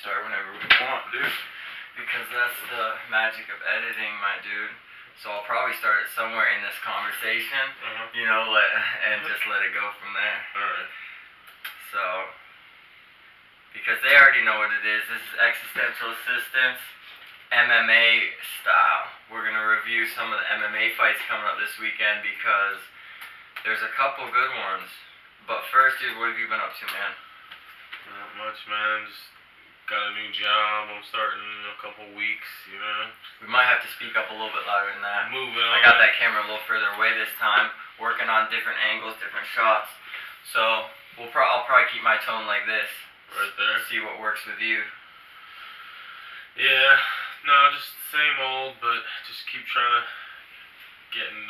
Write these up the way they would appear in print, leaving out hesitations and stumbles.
start whenever we want, dude. Because that's the magic of editing, my dude. So I'll probably start it somewhere in this conversation, you know, and just let it go from there. Alright. So, because they already know what it is. This is Existential Assistance, MMA style. We're going to review some of the MMA fights coming up this weekend because there's a couple good ones. But first, dude, what have you been up to, man? Not much, man. Just got a new job. I'm starting in a couple weeks, you know. We might have to speak up a little bit louder than that. Moving on. I got that camera a little further away this time, working on different angles, different shots. So I'll probably keep my tone like this. Right there. See what works with you. Yeah. No, just same old, but just keep trying to get in.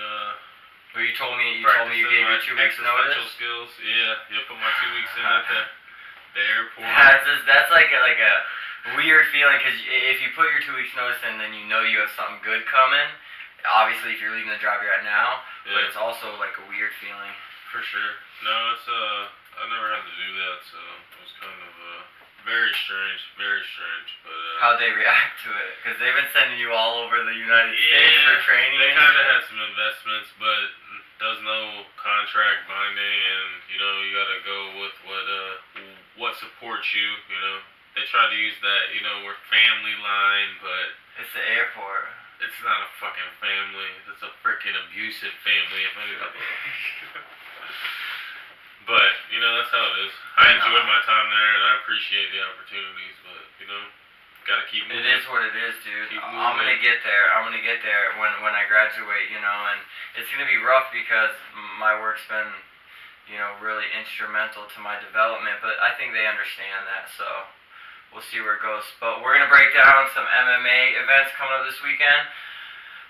Well, you told me you gave me 2 weeks notice. Existential skills. Yeah. Put my 2 weeks in at the airport. That's like a weird feeling, because if you put your 2 weeks notice in, then you know you have something good coming. Obviously, if you're leaving the job you're at now, but it's also like a weird feeling. For sure. No, it's I never had to do that, so it was kind of very strange. But how'd they react to it? Because they've been sending you all over the United States for training. They kind of had some investments, but there's no contract binding, and you know you gotta go with what supports you. You know, they try to use that, you know, we're family line, but it's the airport. It's not a fucking family. It's a freaking abusive family, if anything. But you know, that's how it is. I enjoyed my time there, and I appreciate the opportunities, but you know, gotta keep moving. It is what it is, dude. I'm gonna get there. When I graduate, you know, and it's gonna be rough because my work's been, you know, really instrumental to my development. But I think they understand that, so we'll see where it goes. But we're gonna break down some MMA events coming up this weekend.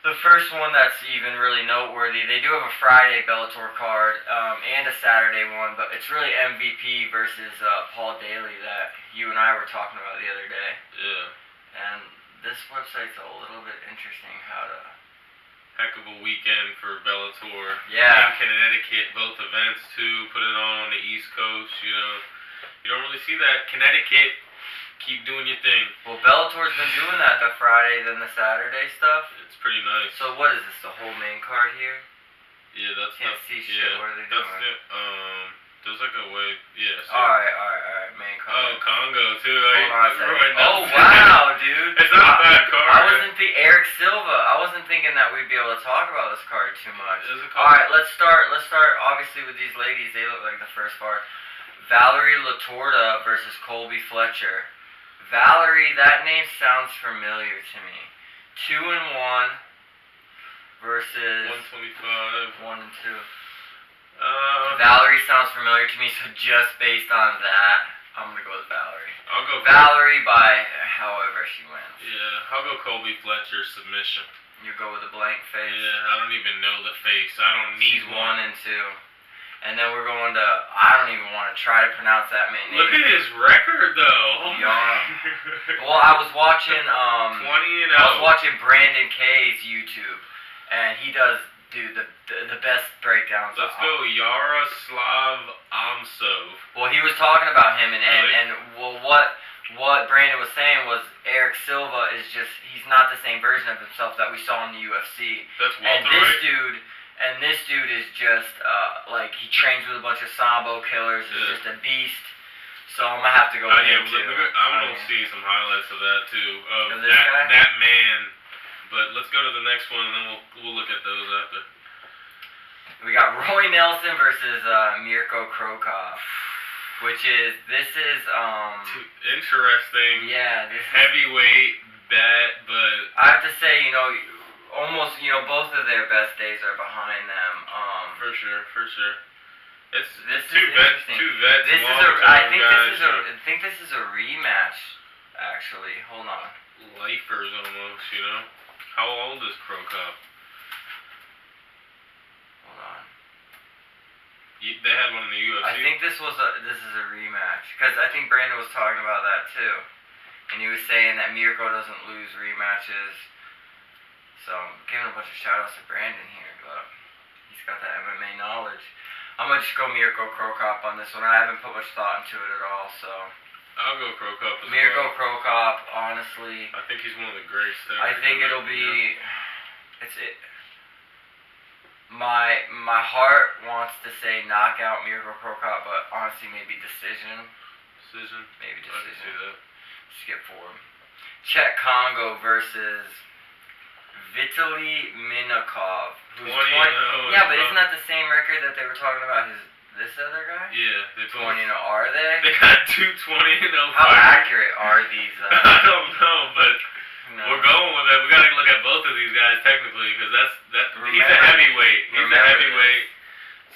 The first one that's even really noteworthy, they do have a Friday Bellator card and a Saturday one, but it's really MVP versus Paul Daly that you and I were talking about the other day. Yeah. And this website's a little bit interesting how to... Heck of a weekend for Bellator. Yeah. In Connecticut, both events too, put it on the East Coast, you know. You don't really see that. Connecticut, keep doing your thing. Well, Bellator's been doing that, the Friday then the Saturday stuff. It's pretty nice. So what is this, the whole main card here? Yeah, that's Can't see shit, what are they doing? There's like a way, yeah. So. Alright, main card. Oh, Congo too. Hold on a second. Oh, wow, dude. It's not a bad card. I wasn't thinking Eric Silva. I wasn't thinking that we'd be able to talk about this card too much. Alright, let's start obviously with these ladies. They look like the first part. Valerie Latorda versus Colby Fletcher. Valerie, that name sounds familiar to me. 2-1 versus 125. 1-2. Valerie sounds familiar to me, so just based on that, I'm gonna go with Valerie. I'll go Valerie by however she wins. Yeah, I'll go Colby Fletcher submission. You go with a blank face. Yeah, I don't even know the face. I don't need She's 1 and 2. And then we're going to, I don't even want to try to pronounce that name. Look at his record, though. Well, I was watching, 20-0. I was watching Brandon K's YouTube, and he does the best breakdowns. Let's go Yaroslav Amsov. Well, he was talking about him, and what Brandon was saying was Eric Silva is just, he's not the same version of himself that we saw in the UFC. That's welterweight. And this dude is just, like, he trains with a bunch of Sambo killers. He's just a beast. So I'm going to have to go with him, too. I'm going to see some highlights of that, too. Of this guy? That man. But let's go to the next one, and then we'll look at those after. We got Roy Nelson versus Mirko Krokop. This is interesting. Yeah. Heavyweight bet, but... I have to say, you know... Almost, you know, both of their best days are behind them. For sure. It's two vets. I think this is a rematch. Actually, hold on. Lifers almost, you know. How old is Krokop? Hold on. They had one in the UFC. I think this is a rematch because I think Brandon was talking about that too, and he was saying that Mirko doesn't lose rematches. So I'm giving a bunch of shout outs to Brandon here, but he's got that MMA knowledge. I'm going to just go Mirko Krokop on this one. I haven't put much thought into it at all, so I'll go Crow Cop as Mirko well. Crow Cop, honestly. I think he's one of the greats there. I think it'll be. My heart wants to say knockout Mirko Crow Cop, but honestly maybe decision. Decision. Maybe I can see decision. that. Skip forward. Czech Congo versus Vitaly Minakov. Who's 20 and 0. Yeah, but isn't that the same record that they were talking about this other guy? Yeah, they 20 and 0. Are they? They got 2 20 and 0. How accurate are these? I don't know, but No. we're going with it. We got to look at both of these guys technically because he's a heavyweight. He's a heavyweight.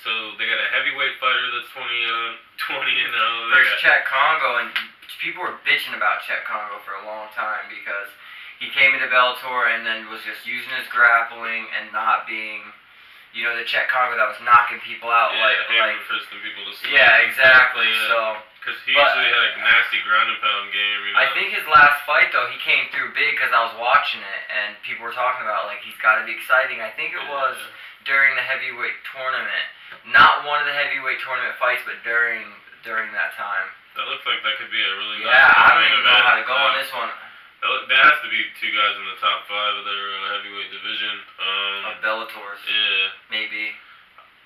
So they got a heavyweight fighter that's 20 and 0. There's Czech Congo, and people were bitching about Czech Congo for a long time because he came into Bellator and then was just using his grappling and not being, the Czech Congo that was knocking people out like fisting people to sleep. Yeah, exactly. Yeah. So. Because he usually had a nasty ground and pound game. I think his last fight though, he came through big because I was watching it and people were talking about like he's got to be exciting. I think it was during the heavyweight tournament, not one of the heavyweight tournament fights, but during that time. That looks like that could be a really I don't even know how to go on this one. That has to be 2 guys in the top 5 of their heavyweight division. Of Bellators. Yeah. Maybe.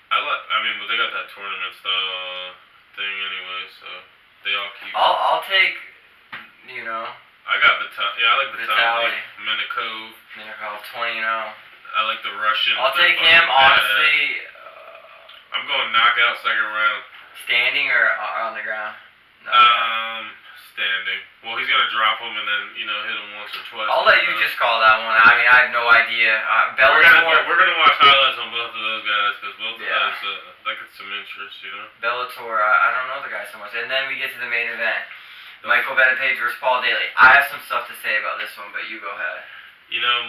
But they got that tournament style thing anyway, so they all keep. I'll take, I got Vitaly. Yeah, I like Vitaly. Minakov. 20 and 0. I like the Russian. I'll take him, honestly. I'm going knockout second round. Standing or on the ground? No. Standing. Well, he's gonna drop him and then hit him once or twice. I'll let you just call that one. I have no idea. Bellator. We're gonna watch highlights on both of those guys because both of those that gets some interest, Bellator. I don't know the guy so much. And then we get to the main event. Michael Bennett Page versus Paul Daly. I have some stuff to say about this one, but you go ahead.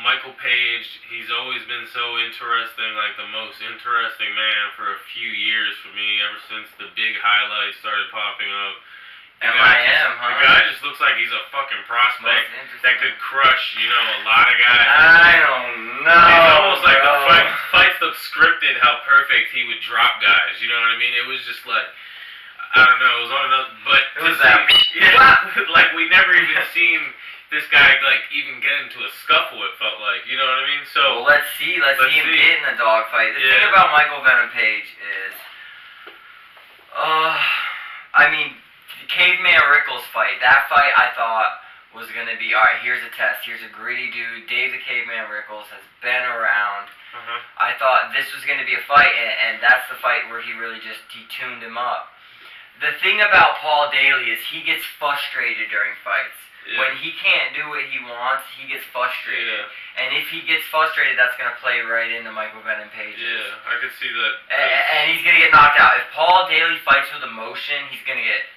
Michael Page, he's always been so interesting, like the most interesting man for a few years for me, ever since the big highlights started popping up. The guy just looks like he's a fucking prospect that could crush, a lot of guys. I don't know. It's almost like the fights look scripted, how perfect he would drop guys, you know what I mean? It was just like, I don't know, it was on another, but like we never even seen this guy like even get into a scuffle, it felt like, you know what I mean? So well, let's see him get in a dogfight. The thing about Michael Venom Page is, the Caveman Rickles fight. That fight I thought was gonna be alright. Here's a test. Here's a gritty dude. Dave the Caveman Rickles has been around. I thought this was gonna be a fight, and that's the fight where he really just tuned him up. The thing about Paul Daly is he gets frustrated during fights. Yeah. When he can't do what he wants, he gets frustrated. Yeah. And if he gets frustrated, that's going to play right into Michael Venom Page's. Yeah, I could see that. And he's going to get knocked out. If Paul Daly fights with emotion, he's going to get...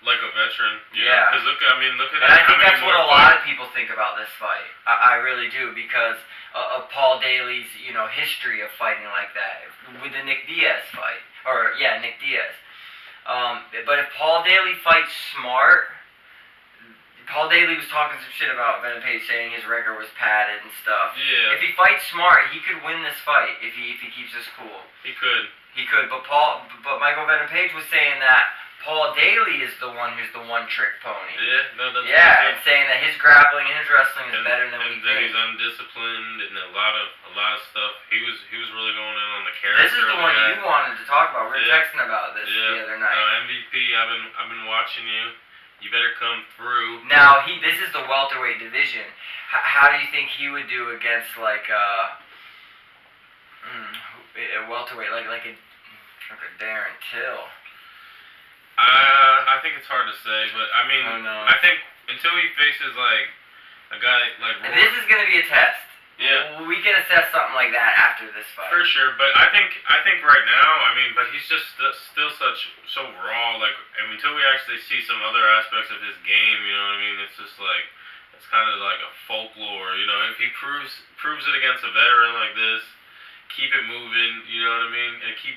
Like a veteran. Yeah. Because look at And I think that's what a lot of people think about this fight. I really do, because of Paul Daly's, history of fighting like that. With the Nick Diaz fight. Nick Diaz. But if Paul Daly fights smart... Paul Daly was talking some shit about Venom Page, saying his record was padded and stuff. Yeah. If he fights smart, he could win this fight if he keeps his cool. He could. But Michael Venom Page was saying that Paul Daly is the one who's the one-trick pony. Yeah, no, that's and saying that his grappling and his wrestling is better than we think. And that he's undisciplined and a lot of stuff. He was really going in on the character. This is the one you wanted to talk about. We were texting about this the other night. MVP, I've been watching you. You better come through. Now this is the welterweight division. How do you think he would do against like a welterweight, like a Darren Till? I think it's hard to say, but I mean, I think until he faces like a guy like. And this is gonna be a test. Yeah. We can assess something like that after this fight. For sure, but I think right now, but he's just still so raw. Like, until we actually see some other aspects of his game, you know what I mean? It's just like it's kind of like a folklore, If he proves it against a veteran like this, keep it moving, you know what I mean, and keep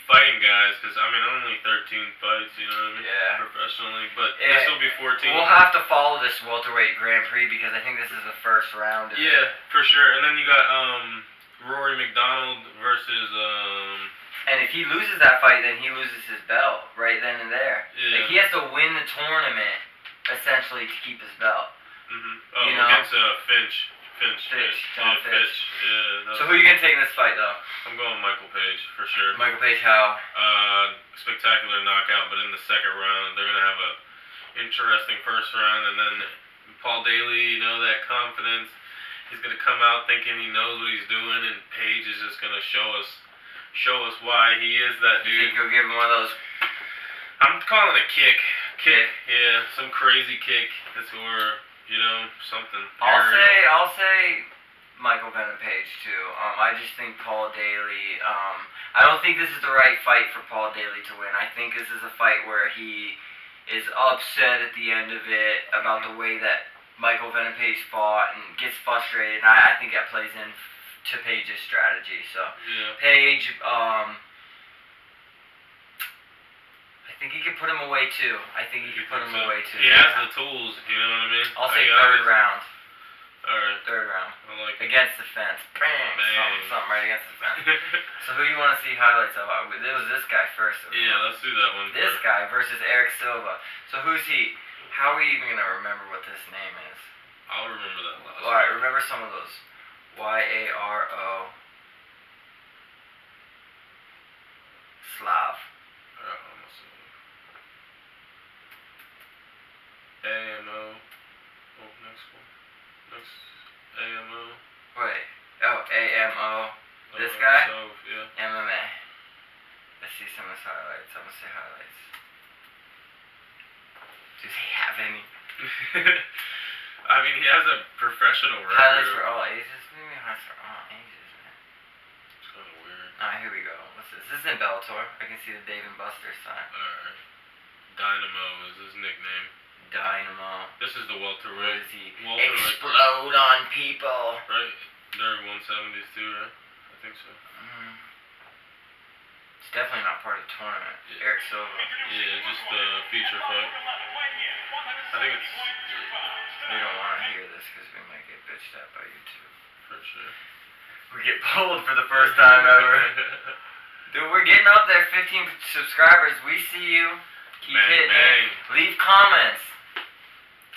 fighting guys, because only 13 fights, you know what I mean? Yeah. Professionally, but this will be 14. We'll have to follow this welterweight Grand Prix because I think this is the first round. Yeah, for sure. And then you got Rory McDonald versus. And if he loses that fight, then he loses his belt right then and there. Yeah. Like he has to win the tournament essentially to keep his belt. Oh, you know? against Finch. John Finch. Yeah. So who are you gonna take in this fight, though? I'm going Michael Page for sure. Michael Page, how? Spectacular knockout, but in the second round they're gonna have a interesting first round, and then Paul Daly, that confidence. He's gonna come out thinking he knows what he's doing, and Page is just gonna show us why he is that dude. You think he'll give him one of those? I'm calling it kick. Yeah, some crazy kick. That's where something. I'll say Michael Venom Page too. I just think Paul Daly. I don't think this is the right fight for Paul Daly to win. I think this is a fight where he is upset at the end of it about the way that Michael Venom Page fought and gets frustrated. And I think that plays in to Page's strategy. So Page, I think he can put him away too. He has the tools, you know what I mean? I'll say third round. Alright. Third round. I like it. Against the fence. Bang! Something right against the fence. So who you want to see highlights of? It was this guy first. Yeah, let's do that one. This guy versus Eric Silva. So who's he? How are you even going to remember what this name is? I'll remember that last one. Alright, remember some of those. Yaro. Slav. AMO. Oh, next one. Next AMO. Wait. Oh, AMO. This guy? Yeah. MMA. Let's see some of his highlights. I'm gonna say highlights. Does he have any? I mean, he has a professional record. Highlights for all ages? What do you mean highlights for all ages, man? It's kind of weird. Alright, here we go. What's this? This is in Bellator. I can see the Dave and Buster sign. Alright. Dynamo is his nickname. Dynamo. This is the welterweight. What is he? Welterweight. Explode on people. Right. They're 170s too, right? I think so. It's definitely not part of the tournament. Eric Silva. Yeah, just a feature fight. I think it's. We don't want to hear this because we might get bitched at by YouTube. For sure. We get pulled for the first time ever. Dude, we're getting up there. 15 subscribers. We see you. Keep hitting it. Leave comments.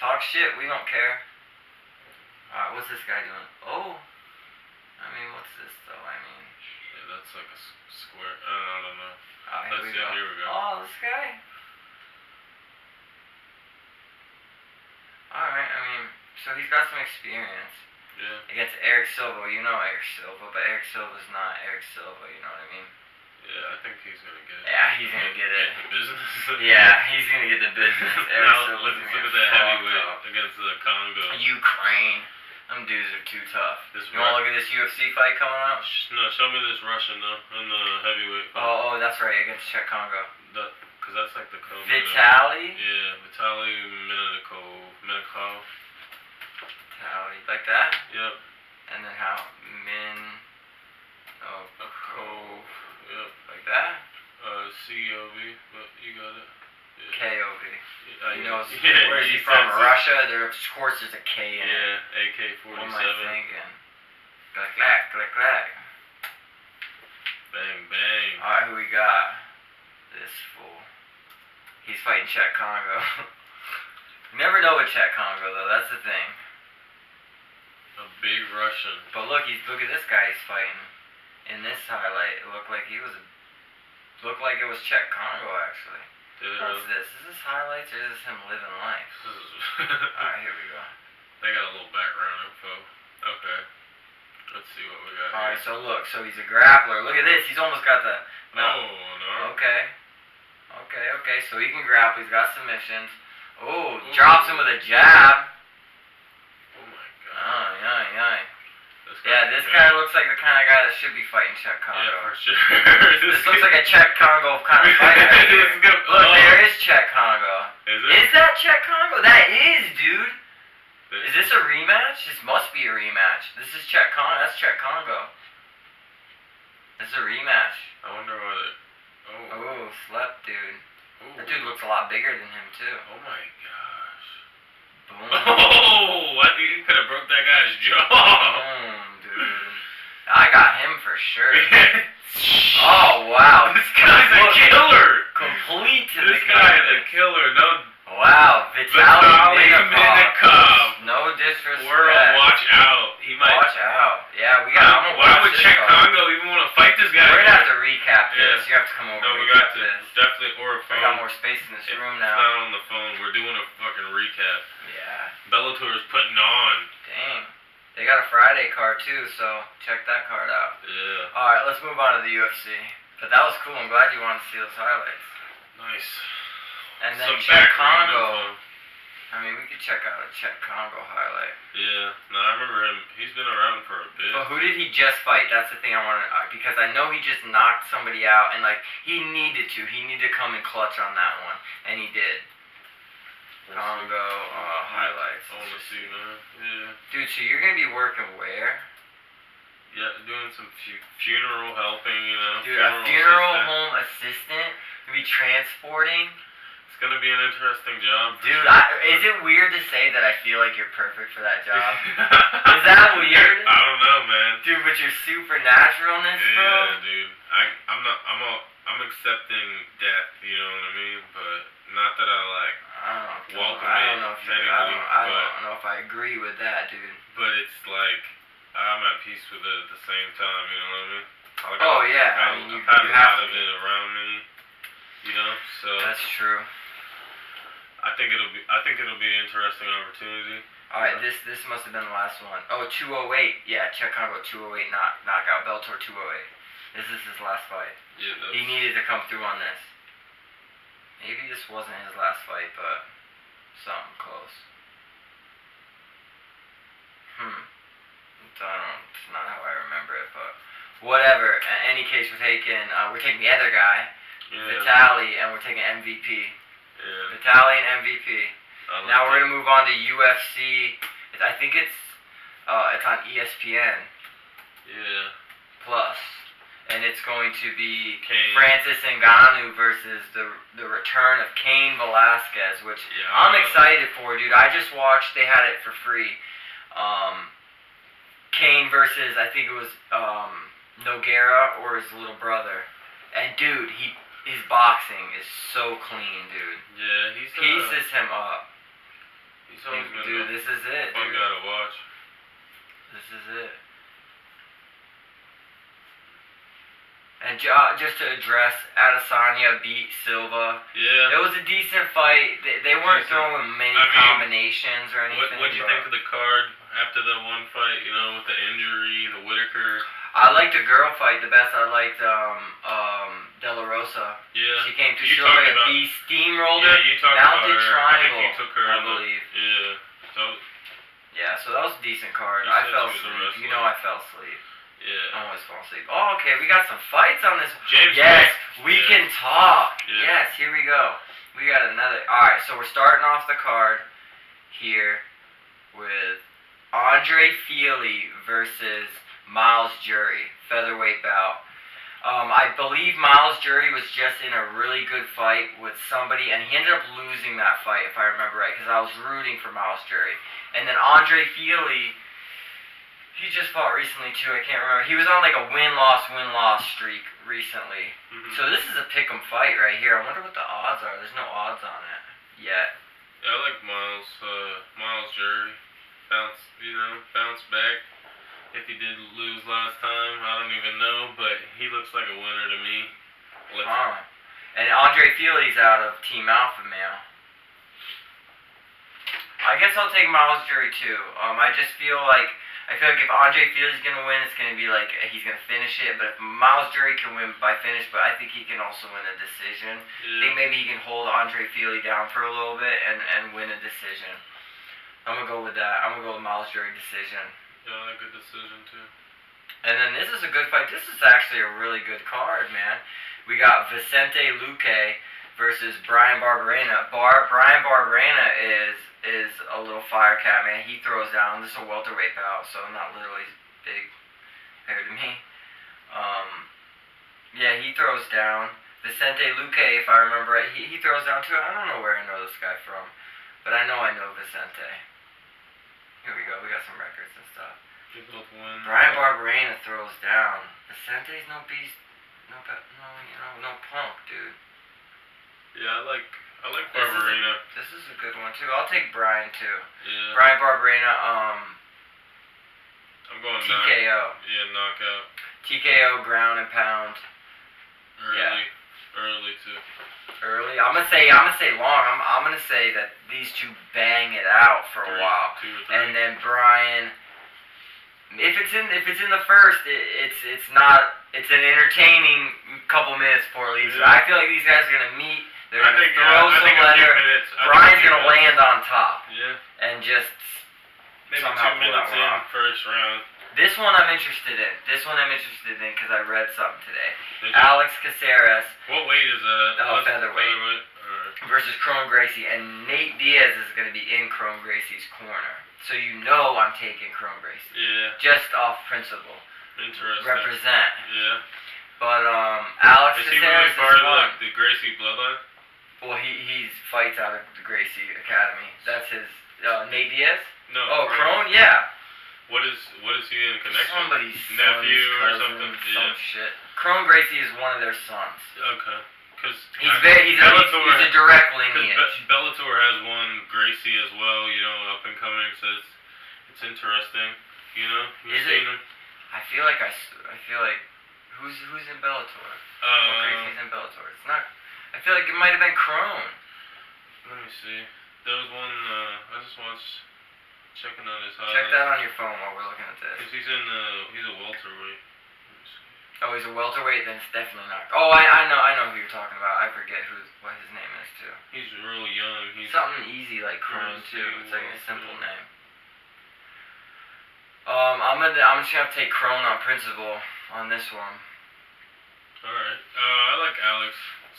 Talk shit. We don't care. Alright, what's this guy doing? Oh. I mean, what's this though? I mean. Yeah, that's like a square. I don't know. Here we go. Here we go. Oh, this guy. Alright, I mean, so he's got some experience. Yeah. Against Eric Silva. You know Eric Silva, but Eric Silva's not Eric Silva, you know what I mean? Yeah, I think he's gonna get it. Yeah, he's gonna get it. The business. Yeah, he's gonna get the business. Eric Silva's look gonna at get that fucked heavyweight up. against the Congo. Ukraine. Them dudes are too tough. You wanna look at this UFC fight coming up? No, show me this Russian though, in the heavyweight fight. Oh, that's right, against Czech Congo. Cause that's like the Congo. Vitaly? Yeah, Vitaly Minikov. Vitaly, like that? Yep. And then how? Minikov. Yep. Like that? COV, but you got it. Yeah. KOV. You know, yeah, where is he from? Russia? There, of course, there's a K in it. Yeah, AK-47. What am I thinking? Click, clack, click, clack. Bang, bang. Alright, who we got? This fool. He's fighting Czech Congo. You never know with Czech Congo, though. That's the thing. A big Russian. But look at this guy he's fighting. In this highlight, it looked like it was Czech Congo, actually. What's this? Is this highlights or is this him living life? Alright, here we go. They got a little background info. Okay. Let's see what we got. Alright, so look, so he's a grappler. Look at this, he's almost got the... No. No. Okay. So he can grapple, he's got submissions. Oh, drops him with a jab. Oh my god. Ay. This guy looks like the kind of guy that should be fighting Czech Congo. Yeah, for sure. This looks like a Czech Congo kind of fight right here. Look, there is Czech Congo. Is it? Is that Czech Congo? That is, dude. Is this a rematch? This must be a rematch. This is Czech Congo. That's Czech Congo. This is a rematch. I wonder what it... Oh, slept, dude. Ooh. That dude looks a lot bigger than him, too. Oh my gosh. Boom. Oh, I think you could have broke that guy's jaw. Boom, dude. I got him for sure. Oh, wow. This guy's a killer. Complete to This the guy is a killer. No. Oh, Wow, Vitaly Minakov. No disrespect. World, watch out. He might. Watch out. Yeah, we got. I'm gonna Why watch would this Czech card. Congo even want to fight this guy? We're gonna have to recap this. Yeah. You have to come over. No, and we got recap to this. definitely or a We phone. got more space in this room It's now. not on the phone. We're doing a fucking recap. Yeah. Bellator is putting on. Dang. They got a Friday card too, so check that card out. Yeah. All right, let's move on to the UFC. But that was cool. I'm glad you wanted to see those highlights. Nice. And then Some Czech background Congo. info. I mean, we could check out a Czech Congo highlight. Yeah. No, I remember him. He's been around for a bit. But who did he just fight? That's the thing I want to, because I know he just knocked somebody out, and like he needed to. He needed to come and clutch on that one, and he did. Congo highlights. I want to see, man. Yeah. Dude, so you're gonna be working where? Yeah, doing some funeral helping, you know. Dude, a funeral assistant. home assistant? You be transporting? It's gonna be an interesting job. For Dude, sure. is it weird to say that I feel like you're perfect for that job? Is that weird? I don't know, man. Dude, with your supernaturalness, bro? Yeah, dude. I'm accepting death, you know what I mean? But not that I like welcome I don't know if I agree with that, dude. But it's like I'm at peace with it at the same time, you know what I mean? You I've had a have lot to of be. it around me, you know. So That's true. I think it'll be an interesting opportunity. All right, this must have been the last one. Oh, 208. Yeah, Czech Congo 208 knockout. Bellator 208. This is his last fight. Yeah, He needed to come through on this. Maybe this wasn't his last fight, but something close. It's not how I remember it, but whatever. In any case, we're taking the other guy, Vitaly, and we're taking MVP. Yeah. Vitaly and MVP. Now we're gonna move on to UFC. I think it's on ESPN. Yeah. Plus, and it's going to be Cain. Francis Ngannou versus the return of Cain Velasquez, which Yeah, I'm excited for, dude. I just watched. They had it for free. Cain versus, I think it was Nogueira or his little brother, and dude, his boxing is so clean, dude. Yeah, Pieces him up. He's always been Dude, this is it, fun dude. guy to watch. This is it. And just to address, Adesanya beat Silva. Yeah. It was a decent fight. They weren't throwing many combinations or anything. What'd you think of the card after the one fight? You know, with the injury, the Whitaker. I liked the girl fight the best. I liked De La Rosa. Yeah. She came to show like a beast steamroller. Yeah, you talked about Mounted her. triangle. I think you took her. I believe. Yeah. So. Yeah, so that was a decent card. You I said fell she was a asleep. wrestler. You know I fell asleep. Yeah. I always fall asleep. Oh, okay, we got some fights on this. James Yes, Smith. we Yeah. can talk. Yeah. Yes, here we go. We got another. Alright, so we're starting off the card here with Andre Fili versus Miles Jury, featherweight bout. I believe Miles Jury was just in a really good fight with somebody, and he ended up losing that fight, if I remember right, because I was rooting for Miles Jury. And then Andre Fili, he just fought recently too. I can't remember. He was on like a win-loss streak recently. Mm-hmm. So this is a pick'em fight right here. I wonder what the odds are. There's no odds on it yet. Yeah, I like Miles Jury. Bounce back. If he did lose last time, I don't even know, but he looks like a winner to me. And Andre Fili's out of Team Alpha Male. I guess I'll take Miles Jury too. I feel like if Andre Fili's gonna win, it's gonna be like he's gonna finish it. But if Miles Jury can win by finish, but I think he can also win a decision. Yeah. I think maybe he can hold Andre Fili down for a little bit and win a decision. I'm gonna go with that. I'm gonna go with Miles Jury decision. Yeah, I like a decision too. And then this is a good fight. This is actually a really good card, man. We got Vicente Luque versus Brian Barberena. Brian Barberena is a little fire cat, man. He throws down. This is a welterweight bout, so not literally big compared to me. Yeah, he throws down. Vicente Luque, if I remember right, he throws down too. I don't know where I know this guy from, but I know Vicente. Here we go. We got some records and stuff. They both win. Brian Barberena throws down. Vicente's no beast. No punk, dude. Yeah, I like Barberena. This is a one too. I'll take Brian too. Yeah. Brian Barberena. I'm going TKO. Knockout. TKO, ground and pound. Early too. Early. I'm gonna say long. I'm gonna say that these two bang it out for a while, 2 or 3. and then Brian. If it's in the first, it's not. It's an entertaining couple minutes before it leaves. Yeah. I feel like these guys are gonna meet. They're gonna throw I some think leather. Brian's gonna land on top. Yeah. And just maybe somehow 2 minutes in first round. This one I'm interested in. Because I read something today. Did you? Alex Caceres. What weight is that? Oh, featherweight. Alright. Versus Crone Gracie, and Nate Diaz is going to be in Crone Gracie's corner. So you know I'm taking Crone Gracie. Yeah. Just off principle. Interesting. Represent. Yeah. But Alex Is he Caceres really part is of one. the Gracie bloodline? Well, he fights out of the Gracie Academy. That's his Nate Diaz. No. Oh, Crone, yeah. What is he in connection? Somebody's nephew son's or cousin, something? some shit. Crone Gracie is one of their sons. Okay. Because He's a direct lineage. Bellator has one Gracie as well, up and coming, so it's interesting, Is it? I feel like who's in Bellator? What Gracie's in Bellator? It's not. I feel like it might have been Crone. Let me see. There was one. I just watched. Checking on his highlights. Check that on your phone while we're looking at this. Because he's a welterweight. Oh, he's a welterweight. Then it's definitely not. Oh, I know who you're talking about. I forget what his name is too. He's real young. He's something easy like Crone too. It's like a simple name. I'm just gonna have to take Crone on principle on this one. All right. I like Alex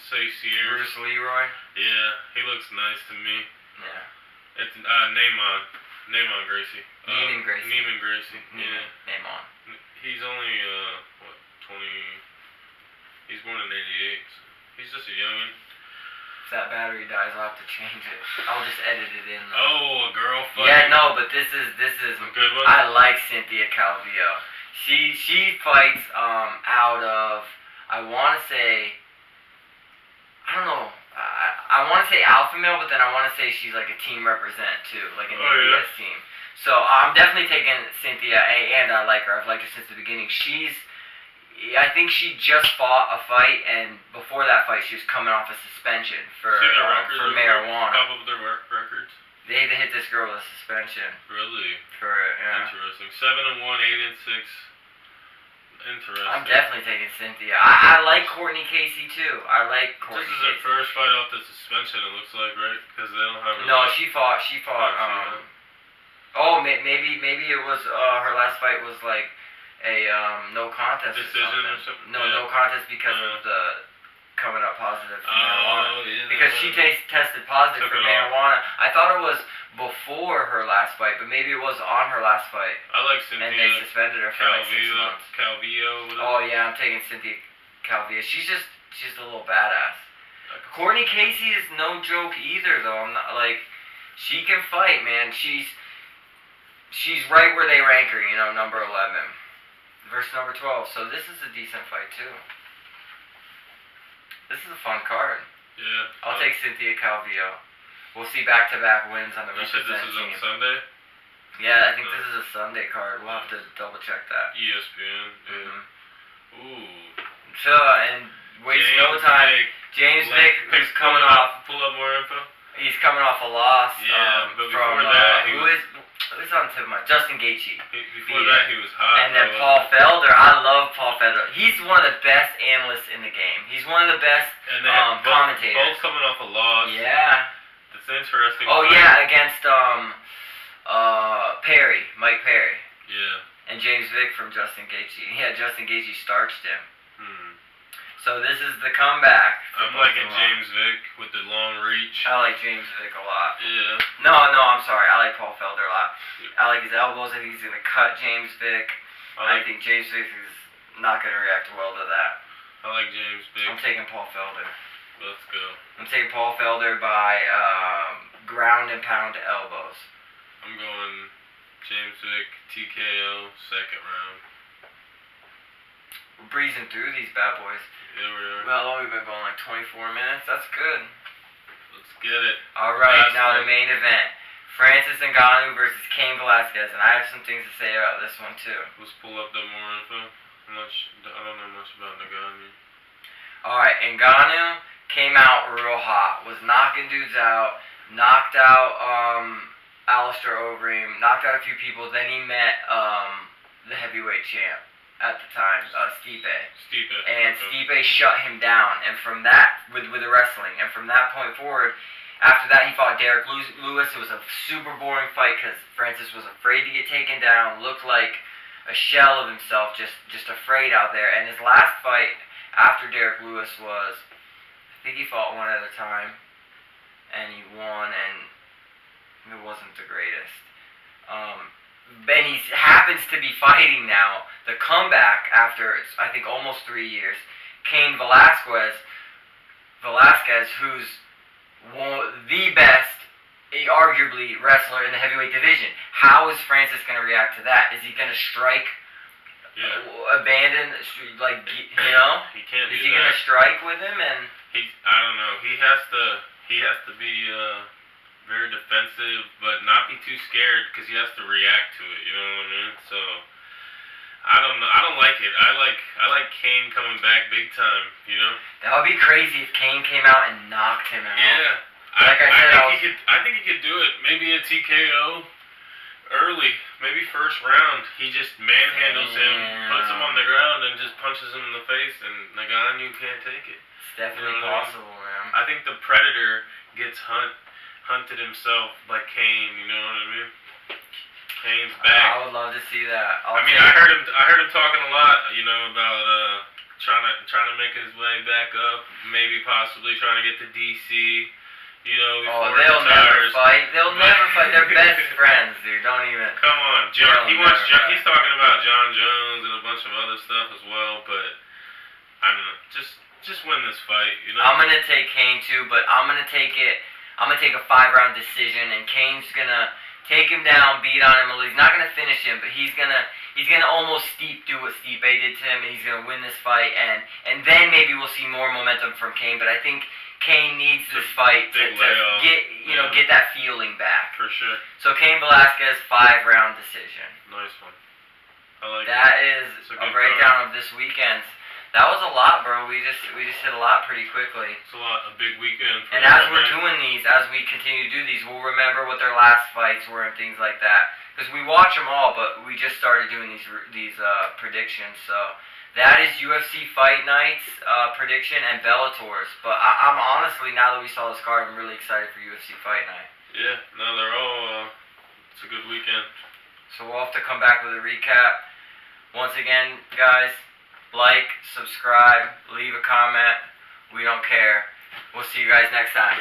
Caceres. Bruce Leroy. Yeah, he looks nice to me. Yeah. It's Naaman Gracie. Neiman Gracie. Neiman Gracie. Yeah. Naaman. He's only 20. He's born in '88. So he's just a youngin. If that battery dies, I'll have to change it. I'll just edit it in. Oh, a girl fight. Yeah, no, but this is a good one. I like Cynthia Calvillo. She fights out of, I want to say, I don't know. I want to say alpha male, but then I want to say she's like a team represent too, like an ABS team. So I'm definitely taking Cynthia, and I like her. I've liked her since the beginning. I think she just fought a fight, and before that fight, she was coming off a suspension for marijuana. Top of their records. They hit this girl with a suspension. Really? Interesting. 7-1, 8-6. Interesting. I'm definitely taking Cynthia. I like Courtney Casey too. I like Courtney. This is her first fight off the suspension. It looks like, right? Because they don't have. No, she fought. Maybe it was her last fight was like a no contest decision or something. No contest because of the coming up positive for marijuana. Yeah, because she tested positive for marijuana. I thought it was before her last fight, but maybe it was on her last fight. I like Cynthia. And they suspended her for like 6 months. Calvillo. Oh yeah, I'm taking Cynthia Calvillo. She's a little badass. Courtney Casey is no joke either, though. I'm not like, she can fight, man. She's right where they rank her, number 11 versus number 12. So this is a decent fight too. This is a fun card. Yeah. I'll take Cynthia Calvillo. We'll see back-to-back wins on the represent team. You said this is on Sunday? Yeah, I think this is a Sunday card. We'll have to double-check that. ESPN. Yeah. Mm-hmm. Ooh. So, and waste no time. James Vick, who's coming off. Pull up more info. He's coming off a loss. Yeah, but before from that, who's on tip of my Justin Gaethje. Before that, he was hot. And then Paul Felder. I love Paul Felder. He's one of the best analysts in the game. He's one of the best commentators. Both coming off a loss. Yeah. It's interesting. Oh yeah, against Perry, Mike Perry. Yeah. And James Vick from Justin Gaethje. Yeah, Justin Gaethje starched him. So this is the comeback. I'm liking James Vick with the long reach. I like James Vick a lot. Yeah. No, I'm sorry. I like Paul Felder a lot. I like his elbows. I think he's going to cut James Vick. I think James Vick is not going to react well to that. I like James Vick. I'm taking Paul Felder. Let's go. I'm taking Paul Felder by ground and pound elbows. I'm going James Vick, TKO, second round. We're breezing through these bad boys. Yeah, we are. Well, we've been going like 24 minutes. That's good. Let's Let's get it. All right, Last now one. the main event. Francis Ngannou versus Cain Velasquez, and I have some things to say about this one too. Let's pull up the more info. I don't know much about Nagano. Alright, Ngannou came out real hot, was knocking dudes out, knocked out Alistair Overeem, knocked out a few people, then he met the heavyweight champ at the time, Stipe. And Stipe shut him down, and from that, with the wrestling, and from that point forward, after that he fought Derek Lewis. It was a super boring fight because Francis was afraid to get taken down, looked like a shell of himself, just afraid out there. And his last fight after Derek Lewis was, I think he fought one at a time, and he won, and it wasn't the greatest. And he happens to be fighting now the comeback after, I think, almost 3 years. Cain Velasquez, who's the best, arguably, wrestler in the heavyweight division. How is Francis going to react to that? Is he going to strike, abandon, like, you know? He can't. Is he going to strike with him? And I don't know. He has to be very defensive, but not be too scared because he has to react to it. You know what I mean? So I don't know. I don't like it. I like Cain coming back big time. You know? That would be crazy if Cain came out and knocked him out. Yeah. Like I think he could do it. Maybe a TKO early, maybe first round. He just manhandles him, puts him on the ground, and just punches him in the face. And Ngannou can't take it. It's definitely possible, man. I think the Predator gets hunted himself by Cain. You know what I mean? Cain's back. I would love to see that. I heard him talking a lot. You know, about trying to make his way back up. Maybe possibly trying to get to DC. You know, before they'll never fight. They'll never fight. They're best friends, dude. Don't even. Come on, he's talking about John Jones and a bunch of other stuff as well. But I don't know. Just win this fight. You know. I'm gonna take Cain too, but I'm gonna take a 5-round decision, and Cain's gonna take him down, beat on him. He's not gonna finish him, but he's gonna almost do what Stipe did to him, and he's gonna win this fight, and then maybe we'll see more momentum from Cain. But I think Cain needs this fight to get that feeling back. For sure. So Cain Velasquez, 5-round decision. Nice one. I like that. That is a breakdown of this weekend's. That was a lot, bro. We just hit a lot pretty quickly. It's a big weekend. And as we're doing these, as we continue to do these, we'll remember what their last fights were and things like that. Because we watch them all, but we just started doing these predictions. So that is UFC Fight Night's prediction and Bellator's. But I'm honestly, now that we saw this card, I'm really excited for UFC Fight Night. Yeah, no, they're all. It's a good weekend. So we'll have to come back with a recap. Once again, guys. Like, subscribe, leave a comment. We don't care. We'll see you guys next time.